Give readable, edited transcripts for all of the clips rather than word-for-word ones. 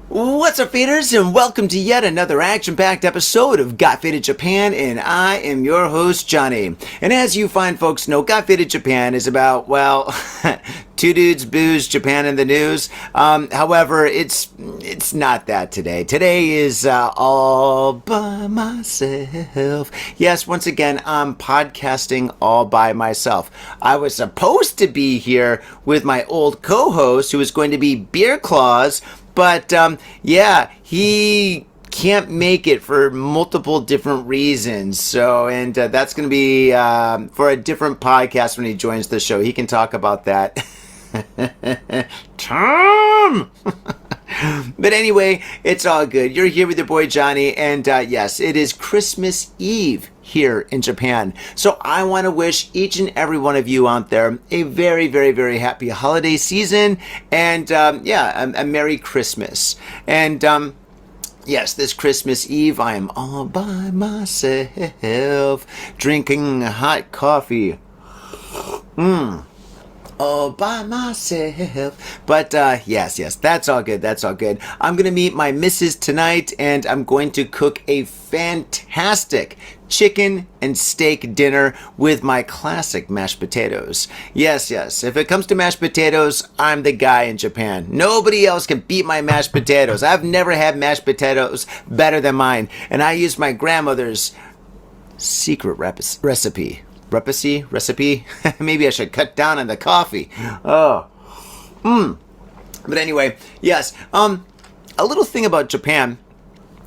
What's up, faders, and welcome to yet another action-packed episode of Got Faded Japan, and I am your host, Johnny. And as you fine folks know, Got Faded Japan is about, well, two dudes, booze, Japan in the news. However, it's not that today. Today is all by myself. Yes, once again, I'm podcasting all by myself. I was supposed to be here with my old co-host, who was going to be Beer Claus, but yeah, he can't make it for multiple different reasons. So, and that's going to be for a different podcast when he joins the show. He can talk about that. Tom! But anyway, it's all good. You're here with your boy Johnny, and yes, it is Christmas Eve here in Japan. So I want to wish each and every one of you out there a very, very, very happy holiday season, and yeah, a Merry Christmas. And yes, this Christmas Eve, I am all by myself, drinking hot coffee. All by myself. But yes, that's all good. That's all good. I'm going to meet my missus tonight, and I'm going to cook a fantastic chicken and steak dinner with my classic mashed potatoes. Yes. If it comes to mashed potatoes, I'm the guy in Japan. Nobody else can beat my mashed potatoes. I've never had mashed potatoes better than mine. And I use my grandmother's secret recipe. Recipe? Maybe I should cut down on the coffee. But anyway, yes. A little thing about Japan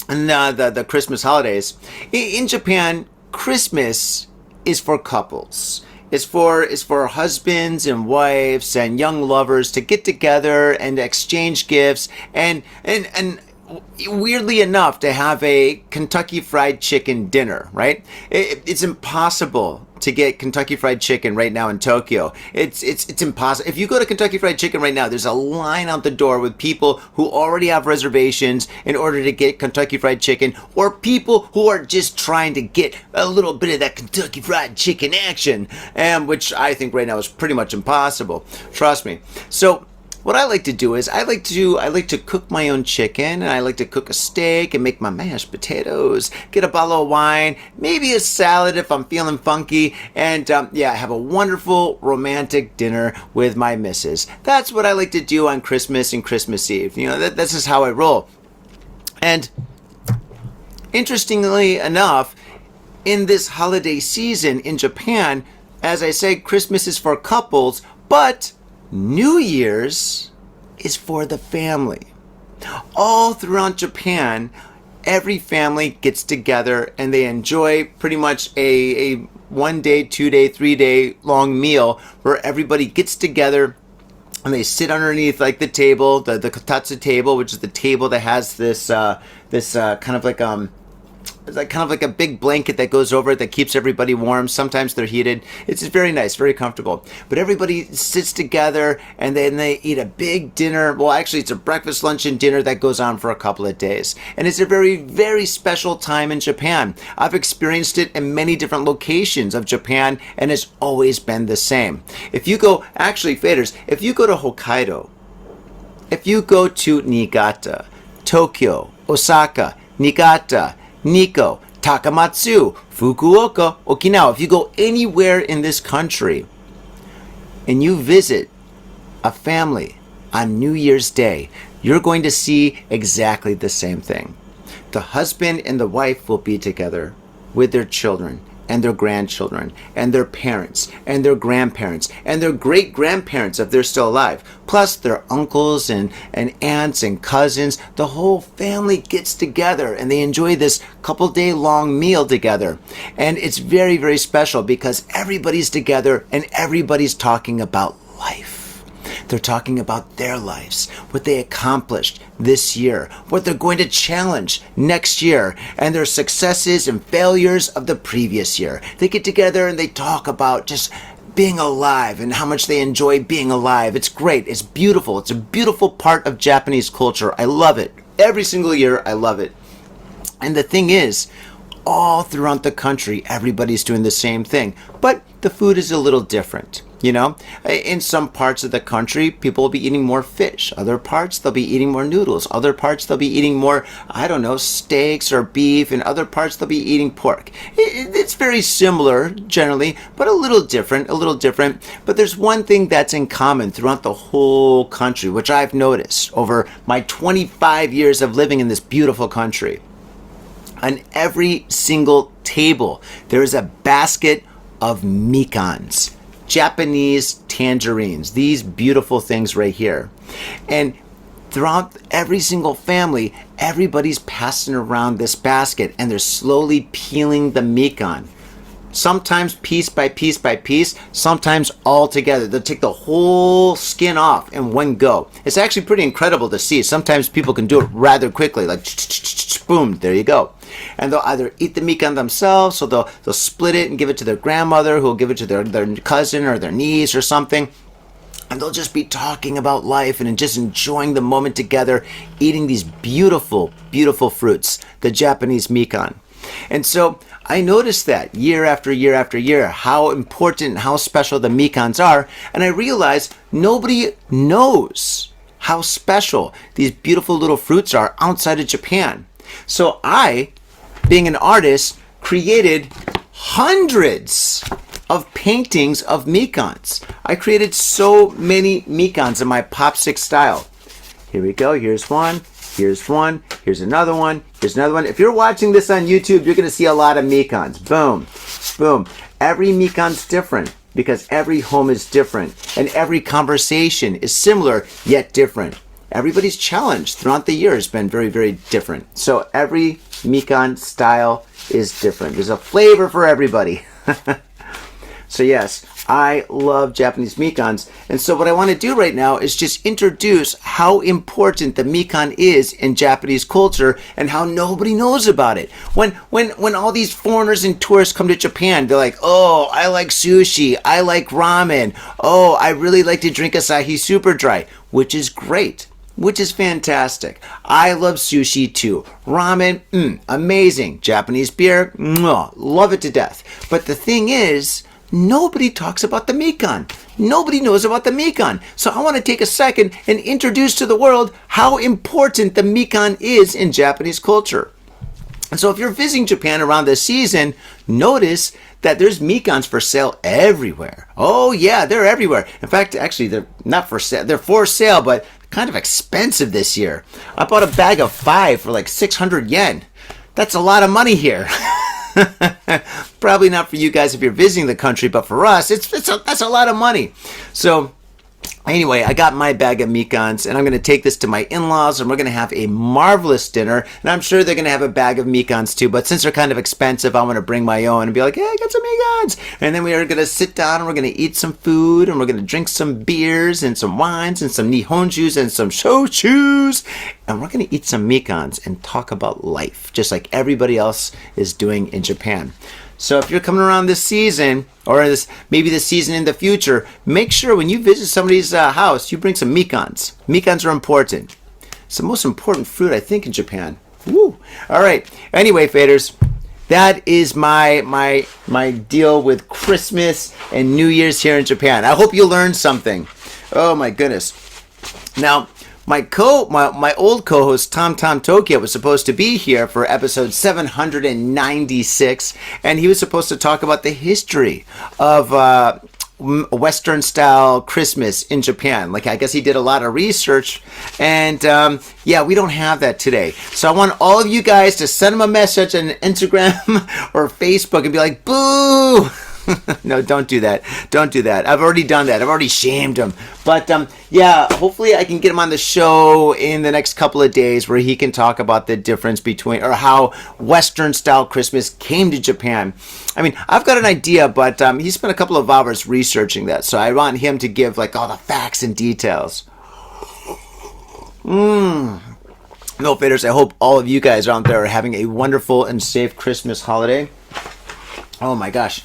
and the Christmas holidays. In Japan, Christmas is for couples. It's for husbands and wives and young lovers to get together and exchange gifts and weirdly enough, to have a Kentucky Fried Chicken dinner, right? It's impossible to get Kentucky Fried Chicken right now in Tokyo. It's impossible. If you go to Kentucky Fried Chicken right now, there's a line out the door with people who already have reservations in order to get Kentucky Fried Chicken, or people who are just trying to get a little bit of that Kentucky Fried Chicken action, which I think right now is pretty much impossible. Trust me. So what I like to do is I like to cook my own chicken, and I like to cook a steak and make my mashed potatoes, get a bottle of wine, maybe a salad if I'm feeling funky, and yeah, have a wonderful romantic dinner with my missus. That's what I like to do on Christmas and Christmas Eve. You know, that's just how I roll. And interestingly enough, in this holiday season in Japan, as I said, Christmas is for couples, but New Year's is for the family. All throughout Japan, every family gets together and they enjoy pretty much a 1 day, 2 day, 3 day long meal where everybody gets together and they sit underneath like the table, the kotatsu table, which is the table that has this kind of like it's like kind of like a big blanket that goes over it that keeps everybody warm. Sometimes they're heated. It's just very nice, very comfortable. But everybody sits together and then they eat a big dinner. Well, actually, it's a breakfast, lunch, and dinner that goes on for a couple of days. And it's a very, very special time in Japan. I've experienced it in many different locations of Japan, and it's always been the same. If you go, actually, faders, if you go to Hokkaido, if you go to Niigata, Tokyo, Osaka, Niigata, Nikko, Takamatsu, Fukuoka, Okinawa. If you go anywhere in this country and you visit a family on New Year's Day, you're going to see exactly the same thing. The husband and the wife will be together with their children and their grandchildren and their parents and their grandparents and their great-grandparents if they're still alive, plus their uncles and aunts and cousins. The whole family gets together and they enjoy this couple-day long meal together. And it's very, very special because everybody's together and everybody's talking about life. They're talking about their lives, what they accomplished this year, what they're going to challenge next year, and their successes and failures of the previous year. They get together and they talk about just being alive and how much they enjoy being alive. It's great. It's beautiful. It's a beautiful part of Japanese culture. I love it. Every single year, I love it. And the thing is, all throughout the country, everybody's doing the same thing, but the food is a little different. In some parts of the country, people will be eating more fish. Other parts, they'll be eating more noodles. Other parts, they'll be eating more, steaks or beef. In other parts, they'll be eating pork. It's very similar, generally, but a little different. But there's one thing that's in common throughout the whole country, which I've noticed over my 25 years of living in this beautiful country. On every single table, there is a basket of mikans. Japanese tangerines, these beautiful things right here. And throughout every single family, everybody's passing around this basket and they're slowly peeling the mikan. Sometimes piece by piece by piece, sometimes all together. They'll take the whole skin off in one go. It's actually pretty incredible to see. Sometimes people can do it rather quickly, like boom, there you go. And they'll either eat the mikan themselves, so they'll split it and give it to their grandmother, who will give it to their cousin or their niece or something. And they'll just be talking about life and just enjoying the moment together, eating these beautiful, beautiful fruits, the Japanese mikan. And so I noticed that year after year after year, how important and how special the mikans are. And I realized nobody knows how special these beautiful little fruits are outside of Japan. So I, being an artist, created hundreds of paintings of mikans. I created so many mikans in my popsicle style. Here we go. Here's one. Here's one. Here's another one. Here's another one. If you're watching this on YouTube, you're going to see a lot of mikans. Boom. Boom. Every mikan's different because every home is different and every conversation is similar yet different. Everybody's challenge throughout the year has been very, very different. So every mikan style is different. There's a flavor for everybody. So yes, I love Japanese mikans. And so what I want to do right now is just introduce how important the mikan is in Japanese culture and how nobody knows about it. When all these foreigners and tourists come to Japan, they're like, oh, I like sushi, I like ramen, oh, I really like to drink Asahi Super Dry, which is great. Which is fantastic. I love sushi too. Ramen, amazing. Japanese beer, love it to death. But the thing is, nobody talks about the mikan. Nobody knows about the mikan. So I want to take a second and introduce to the world how important the mikan is in Japanese culture. And so if you're visiting Japan around this season, notice that there's mikans for sale everywhere. Oh yeah, they're everywhere. In fact, actually, they're not for sale. They're for sale, but kind of expensive this year. I bought a bag of 5 for like 600 yen. That's a lot of money here. Probably not for you guys if you're visiting the country, but for us, that's a lot of money. So anyway, I got my bag of mikans, and I'm going to take this to my in-laws, and we're going to have a marvelous dinner. And I'm sure they're going to have a bag of mikans too, but since they're kind of expensive, I want to bring my own and be like, hey, I got some mikans. And then we are going to sit down, and we're going to eat some food, and we're going to drink some beers, and some wines, and some nihonjus, and some shochus. And we're going to eat some mikans and talk about life, just like everybody else is doing in Japan. So if you're coming around this season, or maybe this season in the future, make sure when you visit somebody's house, you bring some mikans. Mikans are important. It's the most important fruit, I think, in Japan. Woo! All right. Anyway, faders, that is my deal with Christmas and New Year's here in Japan. I hope you learned something. Oh my goodness. Now, my old co-host Tom Tokyo was supposed to be here for episode 796, and he was supposed to talk about the history of Western style Christmas in Japan. Like, I guess he did a lot of research, and yeah, we don't have that today. So I want all of you guys to send him a message on Instagram or Facebook and be like, boo! No, don't do that. Don't do that. I've already done that. I've already shamed him. But yeah, hopefully I can get him on the show in the next couple of days where he can talk about the difference between, or how Western style Christmas came to Japan. I mean, I've got an idea, but he spent a couple of hours researching that. So I want him to give like all the facts and details. No, faders, I hope all of you guys out there are having a wonderful and safe Christmas holiday. Oh my gosh.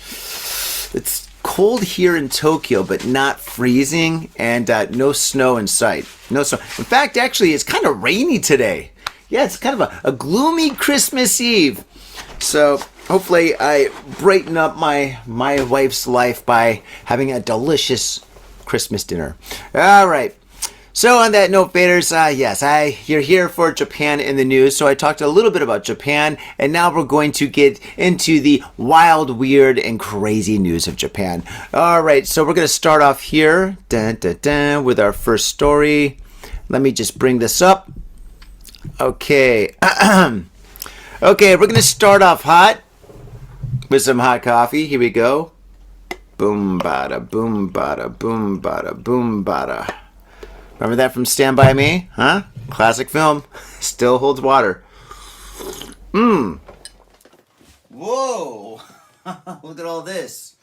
It's cold here in Tokyo, but not freezing, and no snow in sight. No snow. In fact, actually, it's kind of rainy today. Yeah, it's kind of a gloomy Christmas Eve. So hopefully I brighten up my wife's life by having a delicious Christmas dinner. All right. So on that note, faders, yes, you're here for Japan in the news. So I talked a little bit about Japan, and now we're going to get into the wild, weird, and crazy news of Japan. All right, so we're going to start off here with our first story. Let me just bring this up. Okay. Okay, we're going to start off hot with some hot coffee. Here we go. Boom, bada, boom, bada, boom, bada, boom, bada. Remember that from Stand By Me? Huh? Classic film. Still holds water. Whoa. Look at all this.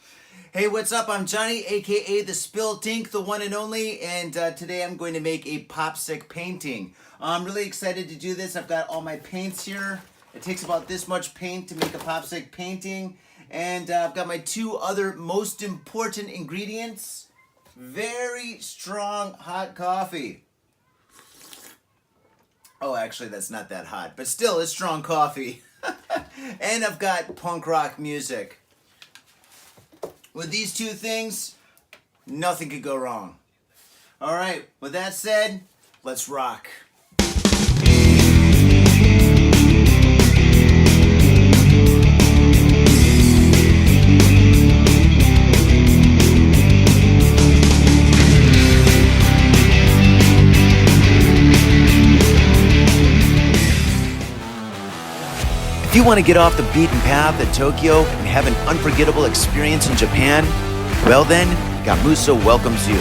Hey, what's up? I'm Johnny, a.k.a. the SPILT, the one and only. And today I'm going to make a popsicle painting. I'm really excited to do this. I've got all my paints here. It takes about this much paint to make a popsicle painting. And I've got my two other most important ingredients. Very strong hot coffee. Oh, actually, that's not that hot, but still, it's strong coffee. And I've got punk rock music. With these two things, nothing could go wrong. All right, with that said, let's rock. If you want to get off the beaten path at Tokyo and have an unforgettable experience in Japan, well then, Gamuso welcomes you.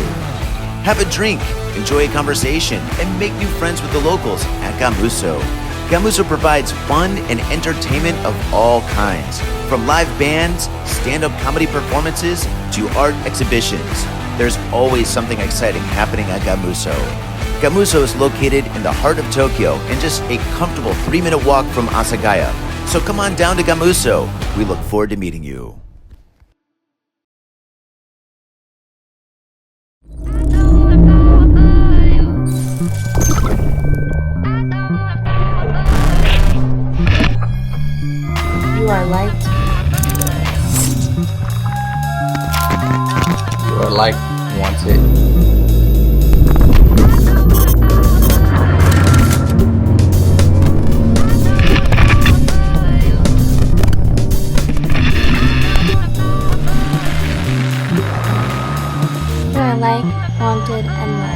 Have a drink, enjoy a conversation, and make new friends with the locals at Gamuso. Gamuso provides fun and entertainment of all kinds, from live bands, stand-up comedy performances, to art exhibitions. There's always something exciting happening at Gamuso. Gamuso is located in the heart of Tokyo and just a comfortable 3-minute walk from Asagaya. So come on down to Gamuso. We look forward to meeting you. You are liked. You are liked, wanted. Liked, wanted, and loved.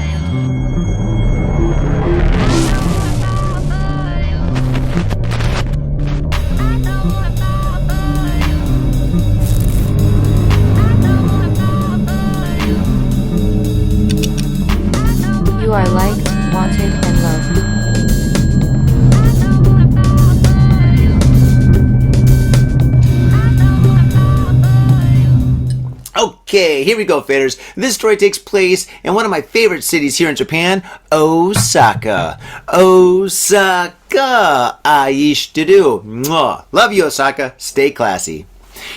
You are liked, wanted, and loved. Okay, here we go, faders. This story takes place in one of my favorite cities here in Japan, Osaka. Osaka! Aishiteru. Mwah. Love you, Osaka. Stay classy.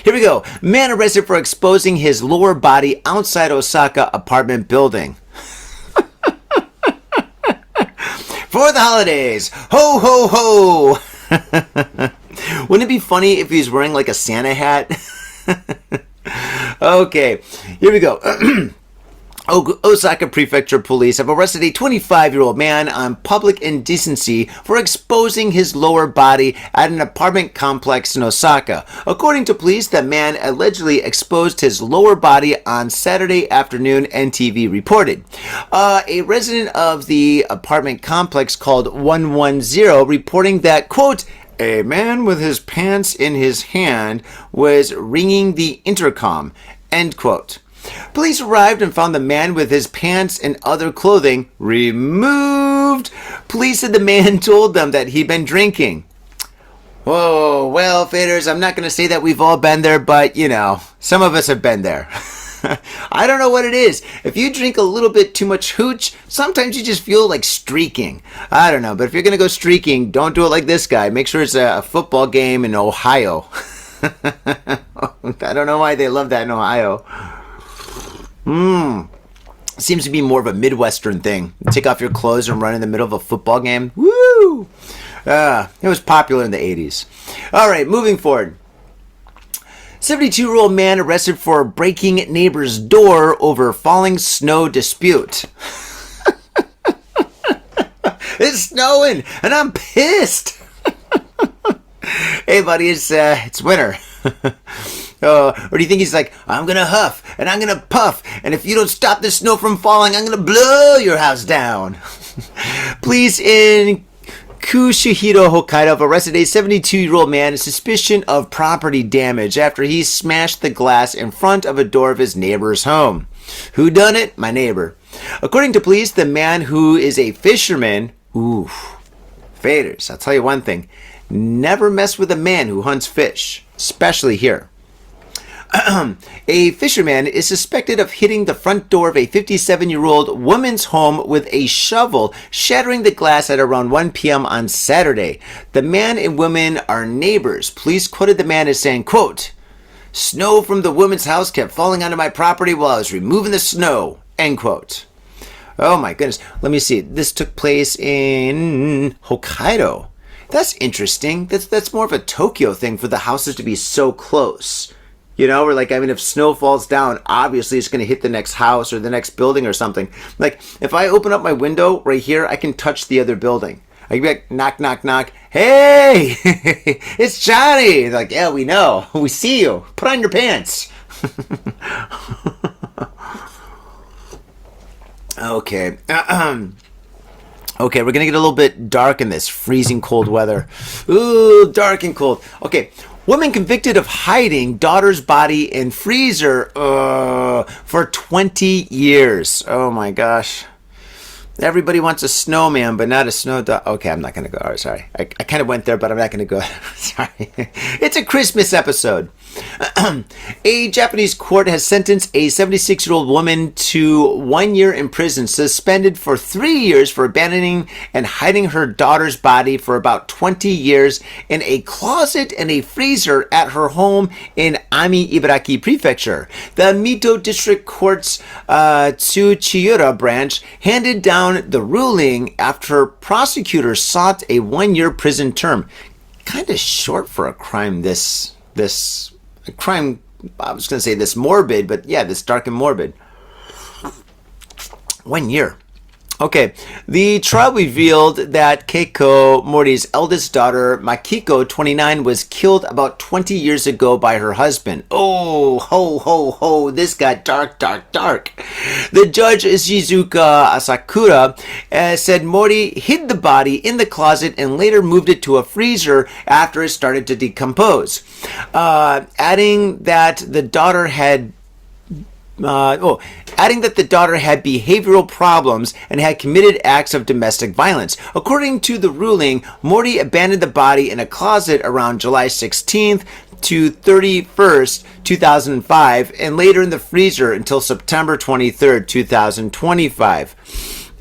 Here we go. Man arrested for exposing his lower body outside Osaka apartment building. For the holidays. Ho, ho, ho. Wouldn't it be funny if he was wearing like a Santa hat? Okay, here we go. Osaka Prefecture Police have arrested a 25-year-old man on public indecency for exposing his lower body at an apartment complex in Osaka. According to police, the man allegedly exposed his lower body on Saturday afternoon, NTV reported. A resident of the apartment complex called 110 reporting that, quote, a man with his pants in his hand was ringing the intercom, end quote. Police arrived and found the man with his pants and other clothing removed. Police said the man told them that he'd been drinking. Whoa, well, faders, I'm not going to say that we've all been there, but, you know, some of us have been there. I don't know what it is. If you drink a little bit too much hooch, sometimes you just feel like streaking. I don't know, but if you're going to go streaking, don't do it like this guy. Make sure it's a football game in Ohio. I don't know why they love that in Ohio. Seems to be more of a Midwestern thing. Take off your clothes and run in the middle of a football game. Woo! It was popular in the 80s. All right, moving forward. 72-year-old man arrested for breaking neighbor's door over falling snow dispute. It's snowing, and I'm pissed. Hey, buddy, it's winter. Or do you think he's like, I'm going to huff, and I'm going to puff, and if you don't stop this snow from falling, I'm going to blow your house down. Police in Kushihiro, Hokkaido have arrested a 72-year-old man in suspicion of property damage after he smashed the glass in front of a door of his neighbor's home. Who done it? My neighbor. According to police, the man, who is a fisherman, faders, I'll tell you one thing, never mess with a man who hunts fish, especially here. A fisherman is suspected of hitting the front door of a 57-year-old woman's home with a shovel, shattering the glass at around 1 p.m. on Saturday. The man and woman are neighbors. Police quoted the man as saying, quote, "Snow from the woman's house kept falling onto my property while I was removing the snow," end quote. Oh my goodness. Let me see. This took place in Hokkaido. That's interesting. That's more of a Tokyo thing for the houses to be so close. You know, or like, I mean, if snow falls down, obviously it's going to hit the next house or the next building or something. Like, if I open up my window right here, I can touch the other building. I can be like, knock, knock, knock. Hey, it's Johnny. They're like, yeah, we know. We see you. Put on your pants. Okay. Okay, we're going to get a little bit dark in this freezing cold weather. Ooh, dark and cold. Okay. Woman convicted of hiding daughter's body in freezer for 20 years. Oh my gosh. Everybody wants a snowman, but not a snow dog. Okay, I'm not going to go. Oh, sorry. I kind of went there, but I'm not going to go. Sorry. It's a Christmas episode. A Japanese court has sentenced a 76-year-old woman to 1 year in prison, suspended for 3 years for abandoning and hiding her daughter's body for about 20 years in a closet and a freezer at her home in Ami, Ibaraki Prefecture. The Mito District Court's Tsuchiura branch handed down the ruling after prosecutors sought a 1 year prison term. Kind of short for a crime this crime, I was going to say this morbid, but yeah, this dark and morbid. 1 year. Okay, the trial revealed that Keiko Mori's eldest daughter, Makiko, 29, was killed about 20 years ago by her husband. Oh, ho, ho, ho, this got dark, dark, dark. The judge, Shizuka Asakura, said Mori hid the body in the closet and later moved it to a freezer after it started to decompose, adding that the daughter had behavioral problems and had committed acts of domestic violence. According to the ruling, Mori abandoned the body in a closet around July 16th to 31st, 2005, and later in the freezer until September 23rd, 2025.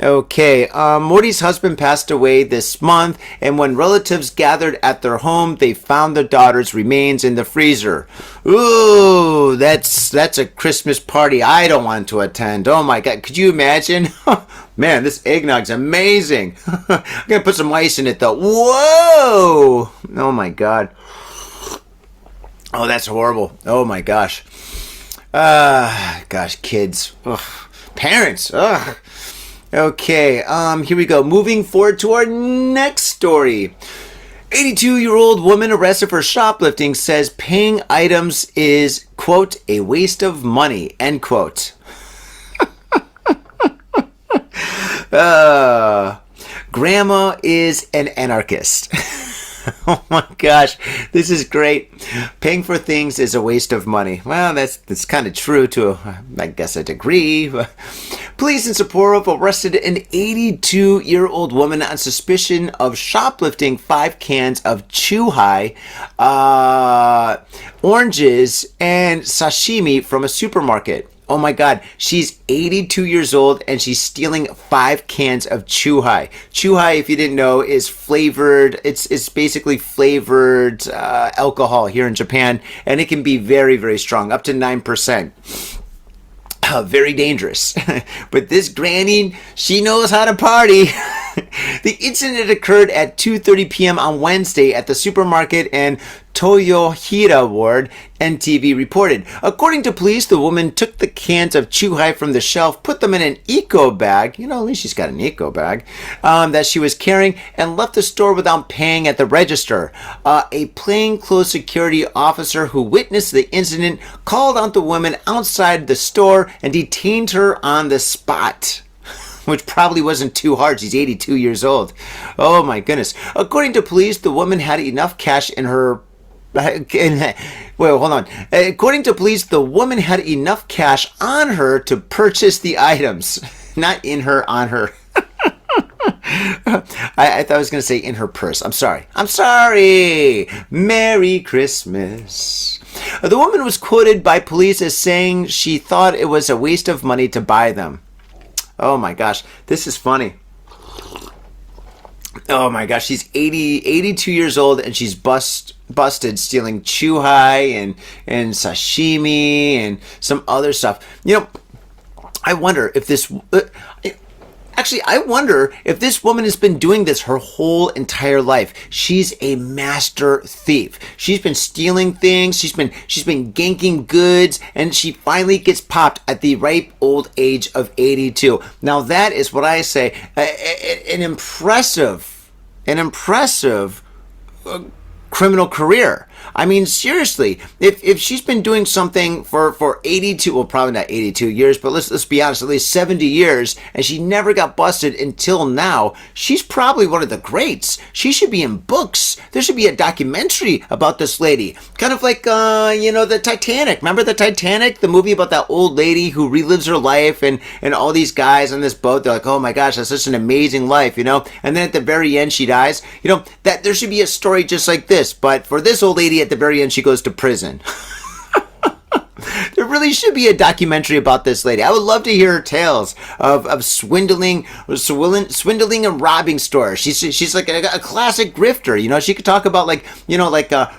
Okay, Mori's husband passed away this month, and when relatives gathered at their home, they found their daughter's remains in the freezer. Ooh, that's a Christmas party I don't want to attend. Oh my God, could you imagine? Man, this eggnog's amazing. I'm going to put some ice in it though. Whoa! Oh my God. Oh, that's horrible. Oh my gosh. Gosh, kids. Ugh. Parents. Ugh. Okay, here we go. Moving forward to our next story. 82-year-old woman arrested for shoplifting says paying items is, quote, a waste of money, end quote. Grandma is an anarchist. Oh my gosh, this is great. Paying for things is a waste of money. Well, that's kind of true to, I guess, a degree. Police in Sapporo arrested an 82-year-old woman on suspicion of shoplifting 5 cans of Chuhai, oranges, and sashimi from a supermarket. Oh my God, she's 82 years old and she's stealing 5 cans of Chuhai. Chuhai, if you didn't know, is flavored. It's basically flavored alcohol here in Japan, and it can be very, very strong, up to 9%. Very dangerous. But this granny, she knows how to party. The incident occurred at 2:30 p.m. on Wednesday at the supermarket in Toyohira Ward, NTV reported. According to police, the woman took the cans of Chuhai from the shelf, put them in an eco bag, at least she's got an eco bag, that she was carrying, and left the store without paying at the register. A plainclothes security officer who witnessed the incident called out the woman outside the store and detained her on the spot. Which probably wasn't too hard. She's 82 years old. Oh my goodness. According to police, the woman had enough cash in her... Wait, hold on. According to police, the woman had enough cash on her to purchase the items. Not in her, on her. I thought I was going to say in her purse. I'm sorry. Merry Christmas. The woman was quoted by police as saying she thought it was a waste of money to buy them. Oh my gosh, this is funny. Oh my gosh, she's 82 years old and she's busted stealing chuhai and sashimi and some other stuff. I wonder if this... I wonder if this woman has been doing this her whole entire life. She's a master thief. She's been stealing things. She's been ganking goods, and she finally gets popped at the ripe old age of 82. Now that is what I say, an impressive criminal career. I mean, seriously, if she's been doing something for 82, well, probably not 82 years, but let's be honest, at least 70 years, and she never got busted until now, she's probably one of the greats. She should be in books. There should be a documentary about this lady. Kind of like, the Titanic. Remember the Titanic? The movie about that old lady who relives her life and all these guys on this boat. They're like, oh my gosh, that's such an amazing life, And then at the very end, she dies. That there should be a story just like this, but for this old lady, at the very end, she goes to prison. There really should be a documentary about this lady. I would love to hear her tales of swindling and robbing stores. She's like a classic grifter. She could talk about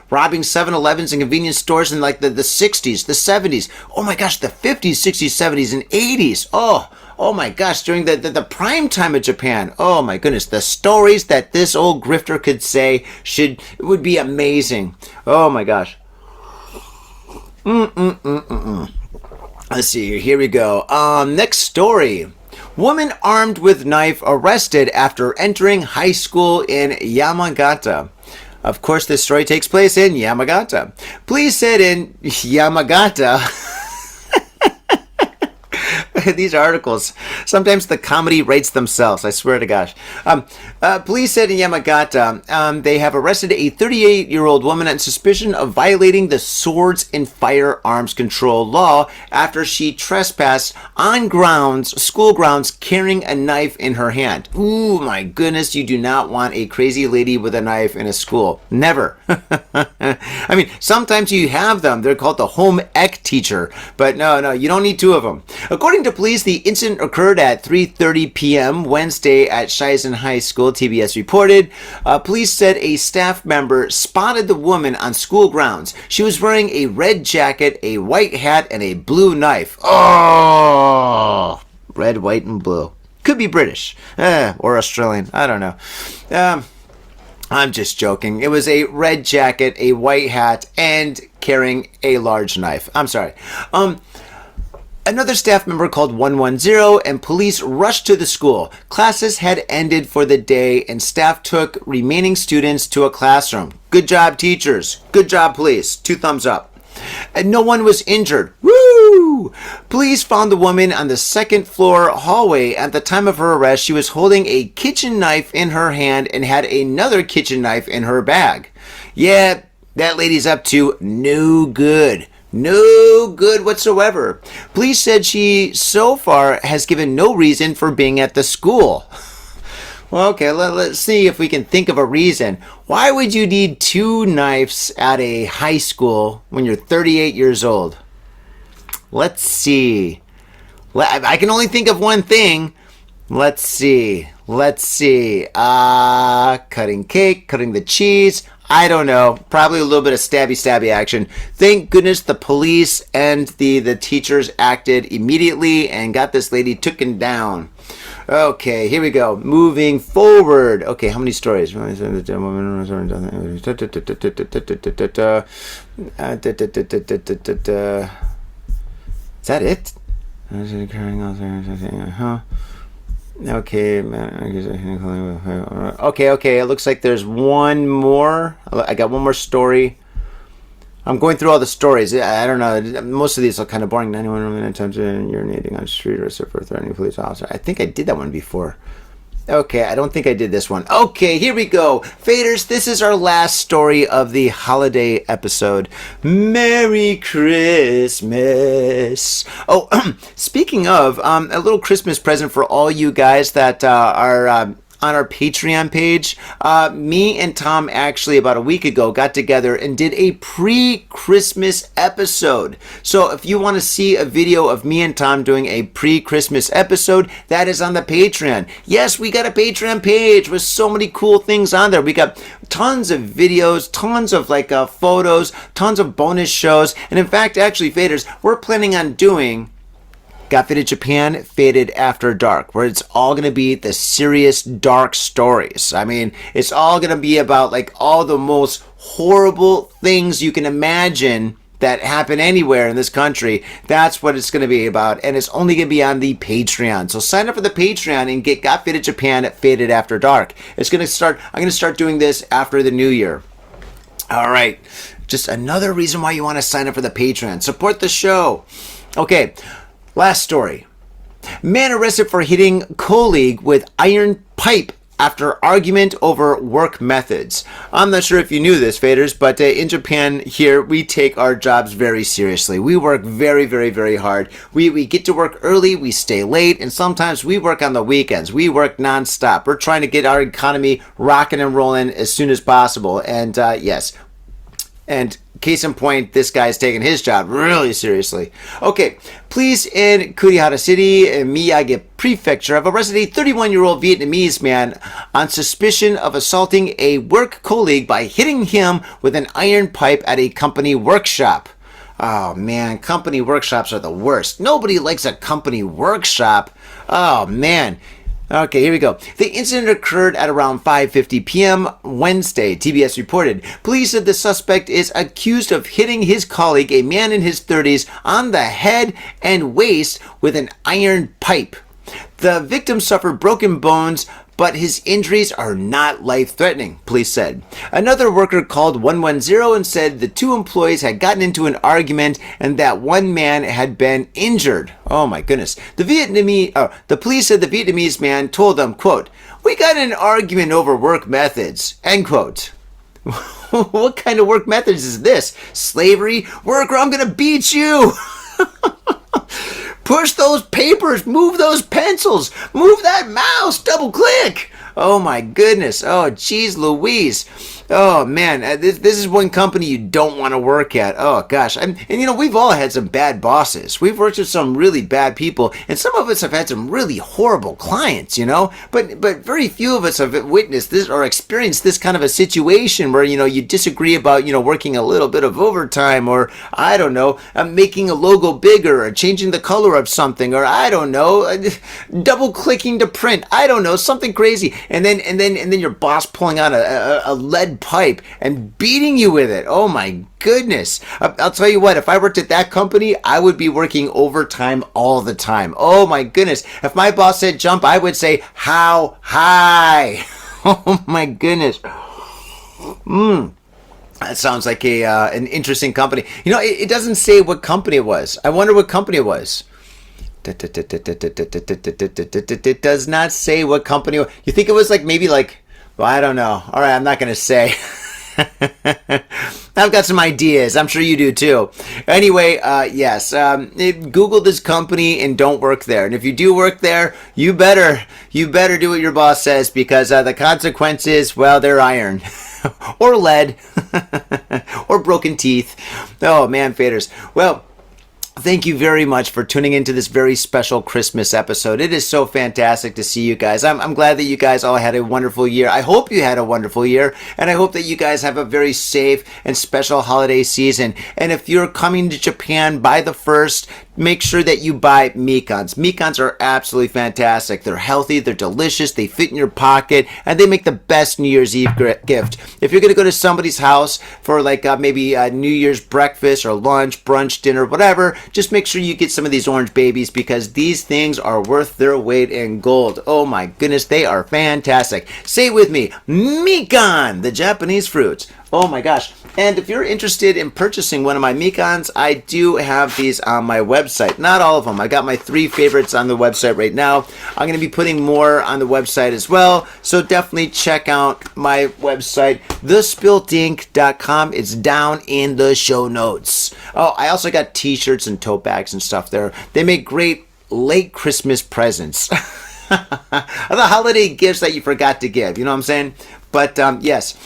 robbing 7-Elevens and convenience stores in like the 60s, the 70s. Oh my gosh, the 50s, 60s, 70s, and 80s. Oh my gosh, during the prime time of Japan. Oh my goodness, the stories that this old grifter could say would be amazing. Oh my gosh. Let's see here we go. Next story. Woman armed with knife arrested after entering high school in Yamagata. Of course, this story takes place in Yamagata. Police said in Yamagata... These articles, sometimes the comedy writes themselves, I swear to gosh. Police said in Yamagata they have arrested a 38-year-old woman on suspicion of violating the Swords and Firearms Control law after she trespassed on school grounds, carrying a knife in her hand. Ooh, my goodness, you do not want a crazy lady with a knife in a school. Never. I mean, sometimes you have them. They're called the home ec teacher. But no, you don't need two of them. According to police, the incident occurred at 3:30 p.m. Wednesday at Shizen High School, TBS reported. Police said a staff member spotted the woman on school grounds. She was wearing a red jacket, a white hat, and a blue knife. Oh! Red, white, and blue. Could be British. Or Australian. I don't know. I'm just joking. It was a red jacket, a white hat, and carrying a large knife. I'm sorry. Another staff member called 110 and police rushed to the school. Classes had ended for the day and staff took remaining students to a classroom. Good job, teachers. Good job, police. 2 thumbs up. And no one was injured. Woo! Police found the woman on the second floor hallway. At the time of her arrest, she was holding a kitchen knife in her hand and had another kitchen knife in her bag. Yeah, that lady's up to no good. No good whatsoever. Police said she so far has given no reason for being at the school. Well, okay, let's see if we can think of a reason. Why would you need 2 knives at a high school when you're 38 years old? Let's see. I can only think of one thing. Let's see. Cutting cake, cutting the cheese. I don't know. Probably a little bit of stabby action. Thank goodness the police and the teachers acted immediately and got this lady taken down. Okay, here we go. Moving forward. Okay, how many stories? Is that it? Okay. It looks like there's one more. I got one more story. I'm going through all the stories. I don't know. Most of these are kind of boring. 91 women attempted urinating on street or for threatening a police officer. I think I did that one before. Okay, I don't think I did this one. Okay, here we go. Faders, this is our last story of the holiday episode. Merry Christmas. Oh, speaking of, a little Christmas present for all you guys that are on our Patreon page. Me and Tom actually about a week ago got together and did a pre-Christmas episode. So if you want to see a video of me and Tom doing a pre-Christmas episode, that is on the Patreon. Yes, we got a Patreon page with so many cool things on there. We got tons of videos, tons of photos, tons of bonus shows. And in fact, actually, Faders, we're planning on doing Got Faded Japan, Faded After Dark, where it's all going to be the serious, dark stories. I mean, it's all going to be about all the most horrible things you can imagine that happen anywhere in this country. That's what it's going to be about, and it's only going to be on the Patreon. So sign up for the Patreon and get Got Faded Japan, Faded After Dark. I'm going to start doing this after the new year. All right, just another reason why you want to sign up for the Patreon. Support the show. Okay. Last story. Man arrested for hitting colleague with iron pipe after argument over work methods. I'm not sure if you knew this, Faders, but in Japan here, we take our jobs very seriously. We work very, very, very hard. We get to work early, we stay late, and sometimes we work on the weekends. We work nonstop. We're trying to get our economy rocking and rolling as soon as possible. And yes, and case in point, this guy's taking his job really seriously. Okay, police in Kurihara City, Miyagi Prefecture, have arrested a 31-year-old Vietnamese man on suspicion of assaulting a work colleague by hitting him with an iron pipe at a company workshop. Oh man, company workshops are the worst. Nobody likes a company workshop. Oh man. Okay, here we go. The incident occurred at around 5:50 p.m. Wednesday, TBS reported. Police said the suspect is accused of hitting his colleague, a man in his 30s, on the head and waist with an iron pipe. The victim suffered broken bones, but his injuries are not life-threatening, police said. Another worker called 110 and said the two employees had gotten into an argument and that one man had been injured. Oh my goodness. The police said the Vietnamese man told them, quote, "We got in an argument over work methods," end quote. What kind of work methods is this? Slavery? Worker, I'm gonna beat you! Push those papers, move those pencils, move that mouse, double click. Oh my goodness. Oh, geez Louise. Oh man, this is one company you don't want to work at. Oh gosh. And you know, we've all had some bad bosses. We've worked with some really bad people, and some of us have had some really horrible clients, you know, but very few of us have witnessed this or experienced this kind of a situation where, you know, you disagree about, you know, working a little bit of overtime, or I don't know, making a logo bigger, or changing the color of something, or I don't know, double clicking to print. I don't know, something crazy. And then your boss pulling out a lead pipe and beating you with it. Oh my goodness. I'll tell you what, if I worked at that company, I would be working overtime all the time. Oh my goodness. If my boss said jump, I would say how high. Oh my goodness. That sounds like an interesting company. You know, it doesn't say what company it was. I wonder what company it was. It does not say what company. You think it was maybe well, I don't know. All right, I'm not going to say. I've got some ideas. I'm sure you do too. Anyway, yes. Google this company and don't work there. And if you do work there, you better do what your boss says, because the consequences, well, they're iron. Or lead. Or broken teeth. Oh man, faders. Well, thank you very much for tuning into this very special Christmas episode. It is so fantastic to see you guys. I'm glad that you guys all had a wonderful year. I hope you had a wonderful year, and I hope that you guys have a very safe and special holiday season. And if you're coming to Japan by the 1st, make sure that you buy Mikans. Mikans are absolutely fantastic. They're healthy, they're delicious, they fit in your pocket, and they make the best New Year's Eve gift. If you're going to go to somebody's house for like maybe a New Year's breakfast or lunch, brunch, dinner, whatever, just make sure you get some of these orange babies because these things are worth their weight in gold. Oh my goodness, they are fantastic. Say it with me, Mikan, the Japanese fruit. Oh my gosh. And if you're interested in purchasing one of my Mikans, I do have these on my website. Not all of them. I got my 3 favorites on the website right now. I'm going to be putting more on the website as well. So definitely check out my website, thespiltink.com. It's down in the show notes. Oh, I also got t-shirts and tote bags and stuff there. They make great late Christmas presents. The holiday gifts that you forgot to give. You know what I'm saying? But yes.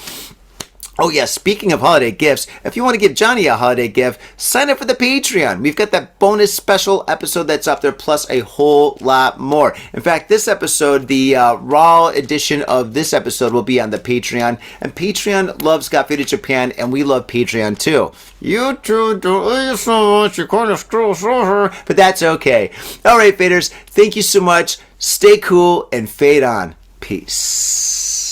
Oh yeah, speaking of holiday gifts, if you want to give Johnny a holiday gift, sign up for the Patreon. We've got that bonus special episode that's up there, plus a whole lot more. In fact, this episode, the raw edition of this episode will be on the Patreon. And Patreon loves Got Faded Japan, and we love Patreon too. YouTube don't so much, you kind of screw over. But that's okay. All right, faders, thank you so much. Stay cool and fade on. Peace.